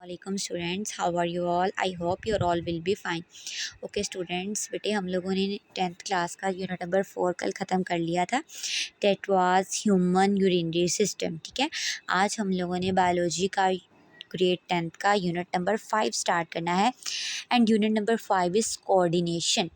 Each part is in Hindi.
वालेकुम students, how are you all? I hope your all will be fine. Okay students, बेटे हम लोगों ने 10th क्लास का यूनिट नंबर 4 कल ख़त्म कर लिया था। That was human urinary system. ठीक है, आज हम लोगों ने बायोलॉजी का ग्रेड 10th का यूनिट नंबर 5 स्टार्ट करना है and unit number 5 is coordination.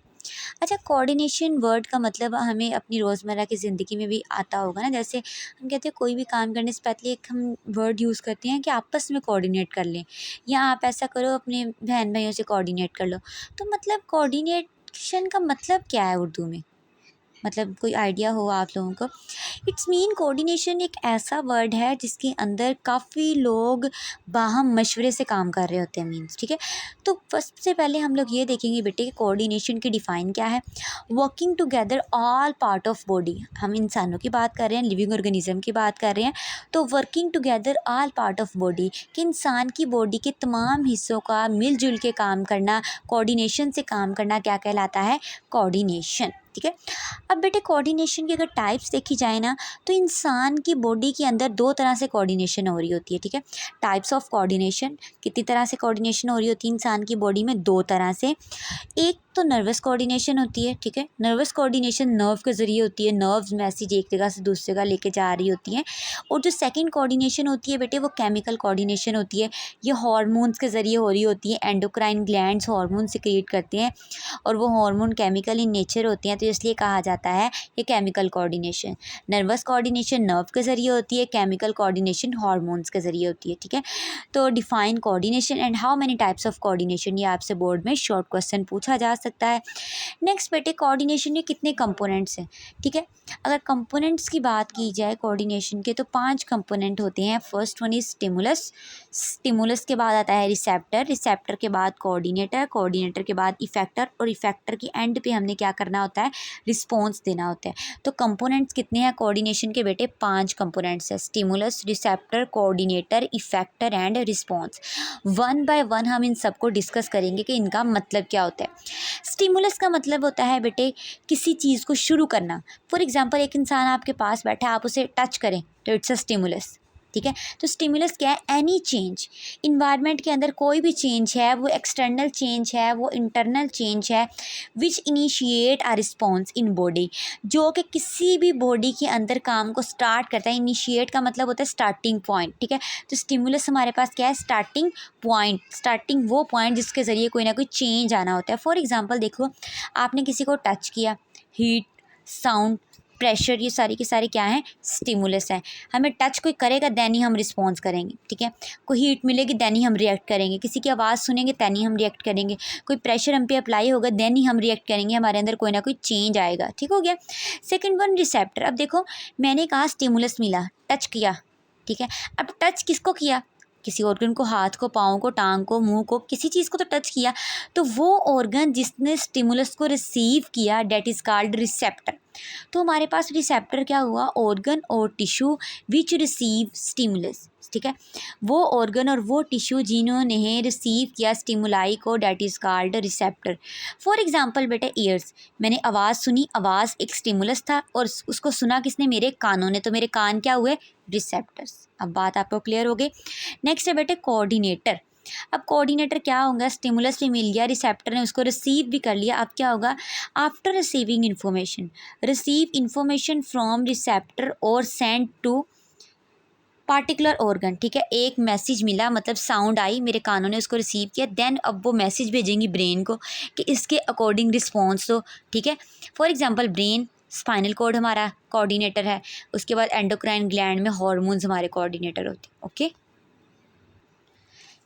अच्छा, कोऑर्डिनेशन वर्ड का मतलब हमें अपनी रोज़मर्रा की ज़िंदगी में भी आता होगा ना। जैसे हम कहते हैं कोई भी काम करने से पहले एक हम वर्ड यूज़ करते हैं कि आपस में कोऑर्डिनेट कर लें, या आप ऐसा करो अपने बहन भाइयों से कोऑर्डिनेट कर लो। तो मतलब कोऑर्डिनेशन का मतलब क्या है उर्दू में? मतलब कोई आइडिया हो आप लोगों को? इट्स मीन कोऑर्डिनेशन एक ऐसा वर्ड है जिसके अंदर काफ़ी लोग बाहम मशवरे से काम कर रहे होते हैं, मीन्स। ठीक है, तो सबसे पहले हम लोग ये देखेंगे बेटे कि कोऑर्डिनेशन की डिफ़ाइन क्या है। Working together all part of body, हम इंसानों की बात कर रहे हैं, लिविंग ऑर्गेनिज्म की बात कर रहे हैं। तो working together all part of body, कि इंसान की बॉडी के तमाम हिस्सों का मिलजुल के काम करना, कोऑर्डिनेशन से काम करना क्या कहलाता है? कोऑर्डिनेशन। ठीक है, अब बेटे कोऑर्डिनेशन की अगर टाइप्स देखी जाए ना, तो इंसान की बॉडी के अंदर दो तरह से कोऑर्डिनेशन हो रही होती है। ठीक है, टाइप्स ऑफ कोऑर्डिनेशन, कितनी तरह से कोऑर्डिनेशन हो रही होती है इंसान की बॉडी में? दो तरह से। एक तो नर्वस कोऑर्डिनेशन होती है। ठीक है, नर्वस कोऑर्डिनेशन नर्व के ज़रिए होती है, नर्व्स मैसेज एक जगह से दूसरी जगह लेके जा रही होती हैं। और जो सेकंड कोऑर्डिनेशन होती है बेटे, वो केमिकल कोऑर्डिनेशन होती है। ये हार्मोन्स के ज़रिए हो रही होती है। एंडोक्राइन ग्लैंड्स हार्मोन सिक्रीट करते हैं और वो हार्मोन केमिकल इन नेचर होते हैं, तो इसलिए कहा जाता है ये chemical coordination. Nervous coordination nerve के ज़रिए होती है, केमिकल कोऑर्डिनेशन हार्मोन्स के ज़रिए होती है। ठीक है, तो define coordination and how many types of coordination, ये आपसे बोर्ड में शॉर्ट क्वेश्चन पूछा जा सकता है। नेक्स्ट बेटे, कोऑर्डिनेशन के कितने कंपोनेंट्स हैं? ठीक है, अगर कंपोनेंट्स की बात की जाए कोऑर्डिनेशन के, तो 5 कंपोनेंट होते हैं। First one is stimulus. Stimulus के बाद आता है रिसेप्टर, रिसेप्टर के बाद कोऑर्डिनेटर, कोऑर्डिनेटर के बाद इफेक्टर, और इफेक्टर की एंड पे हमने क्या करना होता है? रिस्पॉन्स देना होता है। तो कंपोनेंट्स कितने हैं कोऑर्डिनेशन के बेटे? 5 कंपोनेंट्स है। Stimulus, receptor, coordinator, effector and response. One by one हम इन सबको डिस्कस करेंगे कि इनका मतलब क्या होता है। स्टिमुलस का मतलब होता है बेटे किसी चीज़ को शुरू करना। फॉर एग्जांपल, एक इंसान आपके पास बैठा है, आप उसे टच करें तो इट्स अ स्टिमुलस। ठीक है, तो स्टिमुलस क्या है? एनी चेंज, इन्वायरमेंट के अंदर कोई भी चेंज है, वो एक्सटर्नल चेंज है, वो इंटरनल चेंज है, which initiate a response in body, जो कि किसी भी बॉडी के अंदर काम को स्टार्ट करता है। इनिशिएट का मतलब होता है स्टार्टिंग पॉइंट। ठीक है, तो स्टिमुलस हमारे पास क्या है? Starting point. स्टार्टिंग वो पॉइंट जिसके ज़रिए कोई ना कोई चेंज आना होता है। फॉर एग्जांपल देखो, आपने किसी को टच किया, हीट, साउंड, प्रेशर, ये सारी की सारी क्या है? स्टिमुलस है। हमें टच कोई करेगा देन ही हम रिस्पॉन्स करेंगे। ठीक है, कोई हीट मिलेगी देन ही हम रिएक्ट करेंगे, किसी की आवाज़ सुनेंगे देन ही हम रिएक्ट करेंगे, कोई प्रेशर हम पे अप्लाई होगा देन ही हम रिएक्ट करेंगे, हमारे अंदर कोई ना कोई चेंज आएगा। ठीक हो गया। Second one receptor. अब देखो, मैंने कहा स्टिमुलस मिला, टच किया। ठीक है, अब टच किसको किया? किसी ऑर्गन को, हाथ को, पाँव को, टांग को, मुंह को, किसी चीज़ को तो टच किया। तो वो ऑर्गन जिसने स्टिमुलस को रिसीव किया, डेट इज़ कॉल्ड रिसेप्टर। तो हमारे पास रिसेप्टर क्या हुआ? ऑर्गन और टिश्यू विच रिसीव स्टिमुलस। ठीक है, वो ऑर्गन और वो टिश्यू जिन्होंने रिसीव किया स्टिमुलाई को, that is called receptor. For example बेटा, ईयर्स, मैंने आवाज़ सुनी, आवाज़ एक स्टिमुलस था और उसको सुना किसने? मेरे कानों ने, तो मेरे कान क्या हुए? रिसेप्टर्स। अब बात आपको क्लियर हो गई। नेक्स्ट है बेटे कोऑर्डिनेटर। अब कोऑर्डिनेटर क्या होगा? स्टिमुलस भी मिल गया, रिसेप्टर ने उसको रिसीव भी कर लिया। अब क्या होगा? After receiving information, receive information from receptor और सेंड टू पार्टिकुलर ऑर्गन। ठीक है, एक मैसेज मिला, मतलब साउंड आई, मेरे कानों ने उसको रिसीव किया, देन अब वो मैसेज भेजेंगी ब्रेन को कि इसके अकॉर्डिंग रिस्पॉन्स दो। ठीक है, for example brain, spinal cord हमारा कोऑर्डिनेटर है, उसके बाद एंडोक्राइन ग्लैंड में हार्मोन्स हमारे कोऑर्डिनेटर होते हैं। ओके,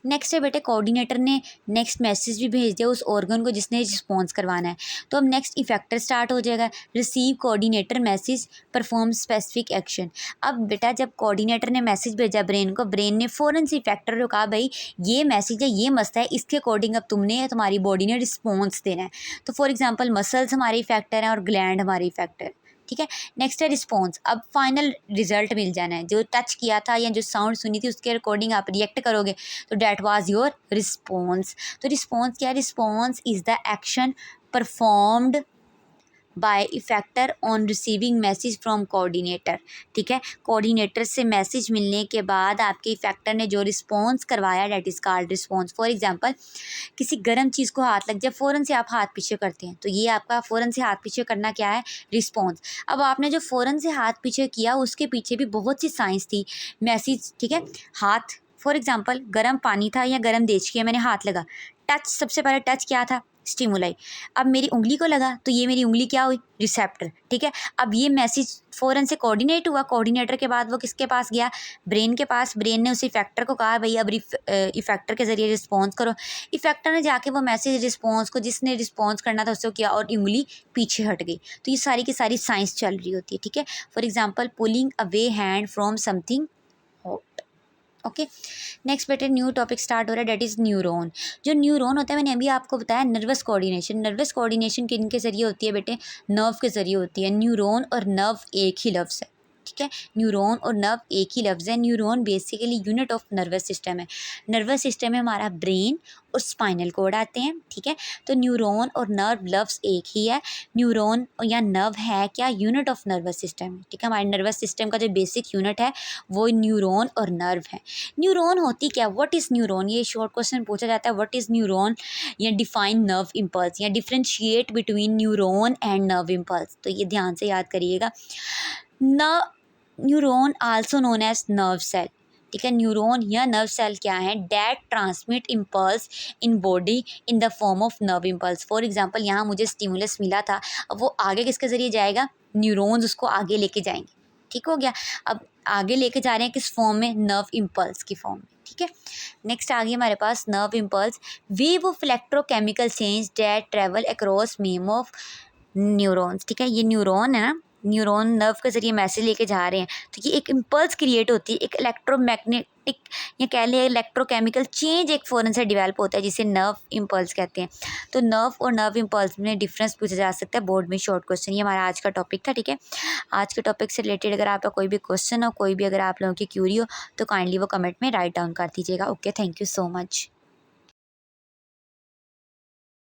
नेक्स्ट है बेटे, कोऑर्डिनेटर ने नेक्स्ट मैसेज भी भेज दिया उस ऑर्गन को जिसने रिस्पॉन्स करवाना है। तो अब नेक्स्ट इफेक्टर स्टार्ट हो जाएगा। Receive coordinator message, perform specific action. अब बेटा जब कोऑर्डिनेटर ने मैसेज भेजा ब्रेन को, ब्रेन ने फ़ौरन से इफेक्टर को कहा भाई ये मैसेज है, ये मस्त है, इसके अकॉर्डिंग अब तुमने, तुम्हारी बॉडी ने रिस्पॉन्स देना है। तो फॉर एग्जाम्पल मसल्स हमारे इफेक्टर हैं और ग्लैंड हमारे इफेक्टर। ठीक है, नेक्स्ट है रिस्पॉन्स। अब फाइनल रिजल्ट मिल जाना है, जो टच किया था या जो साउंड सुनी थी उसके अकॉर्डिंग आप रिएक्ट करोगे, तो डैट वाज योर रिस्पॉन्स। तो रिस्पॉन्स क्या है? Response is the action performed by effector on receiving message from coordinator. ठीक है, कोऑर्डिनेटर से मैसेज मिलने के बाद आपके इफेक्टर ने जो रिस्पॉन्स करवाया that is called response. For example किसी गर्म चीज़ को हाथ लग जाए, फ़ौरन से आप हाथ पीछे करते हैं, तो ये आपका फ़ौरन से हाथ पीछे करना क्या है, रिस्पॉन्स। अब आपने जो फ़ौरन से हाथ पीछे किया उसके पीछे भी बहुत सी साइंस थी, मैसेज। ठीक है, हाथ फॉर एग्जांपल गर्म पानी था या गर्म देचकी है, मैंने हाथ लगा, टच, सबसे पहले टच क्या था, स्टिमुलाई। अब मेरी उंगली को लगा तो ये मेरी उंगली क्या हुई, रिसेप्टर। ठीक है, अब ये मैसेज फ़ौरन से कोऑर्डिनेट हुआ, कोऑर्डिनेटर के बाद वो किसके पास गया, ब्रेन के पास। ब्रेन ने उस इफेक्टर को कहा भाई अब इफेक्टर के ज़रिए रिस्पॉन्स करो। इफेक्टर ने जाके वो मैसेज रिस्पॉन्स को, जिसने रिस्पॉन्स करना था उसको किया और उंगली पीछे हट गई। तो ये सारी की सारी साइंस चल रही होती है। ठीक है, for example pulling away hand from something hot. Okay, next बेटे न्यू टॉपिक स्टार्ट हो रहा है, डेट इज़ न्यूरॉन। जो न्यूरॉन होता है, मैंने अभी आपको बताया नर्वस कोऑर्डिनेशन। नर्वस कोऑर्डिनेशन किन के जरिए होती है बेटे, नर्व के जरिए होती है। न्यूरॉन और नर्व एक ही लफ्ज़ है। ठीक है, न्यूरॉन और नर्व एक ही लफ्ज़ है। Neuron basically unit of nervous system है। नर्वस सिस्टम में हमारा ब्रेन और स्पाइनल कोड आते हैं। ठीक है, तो न्यूरॉन और नर्व लफ्ज़ एक ही है। न्यूरॉन या नर्व है क्या, यूनिट ऑफ नर्वस सिस्टम है। ठीक है, हमारे नर्वस सिस्टम का जो बेसिक यूनिट है वो न्यूरॉन और नर्व है। न्यूरॉन होती क्या, व्हाट इज़ न्यूरॉन, ये शॉर्ट क्वेश्चन पूछा जाता है, व्हाट इज़ न्यूरॉन या डिफाइन नर्व इम्पल्स या differentiate between neuron and nerve impulse. तो ये ध्यान से याद करिएगा। न neuron also known as nerve cell. ठीक है, न्यूरॉन या नर्व सेल क्या है, that transmit impulse in body in the form of nerve impulse. For example यहाँ मुझे स्टिमुलस मिला था, अब वो आगे किसके ज़रिए जाएगा, न्यूरॉन्स उसको आगे लेके जाएंगे। ठीक हो गया, अब आगे लेके जा रहे हैं किस फॉर्म में, नर्व इम्पल्स की फॉर्म में। ठीक है, नेक्स्ट आ गई हमारे पास nerve impulse, wave of electrochemical change that travel across मीम ऑफ न्यूरॉन्स। ठीक है, ये न्यूरॉन है ना, न्यूरॉन नर्व के ज़रिए मैसेज लेके जा रहे हैं, तो ये एक इम्पल्स क्रिएट होती है, एक इलेक्ट्रोमैग्नेटिक या कह लें इलेक्ट्रोकेमिकल चेंज एक फ़ौरन से डेवलप होता है जिसे नर्व इम्पल्स कहते हैं। तो नर्व और नर्व इम्पल्स में डिफरेंस पूछा जा सकता है बोर्ड में शॉर्ट क्वेश्चन। ये हमारा आज का टॉपिक था। ठीक है, आज के टॉपिक से रिलेटेड अगर आपका कोई भी क्वेश्चन हो, कोई भी अगर आप लोगों की क्यूरी हो, तो काइंडली वो कमेंट में राइट डाउन कर दीजिएगा। Okay, thank you so much.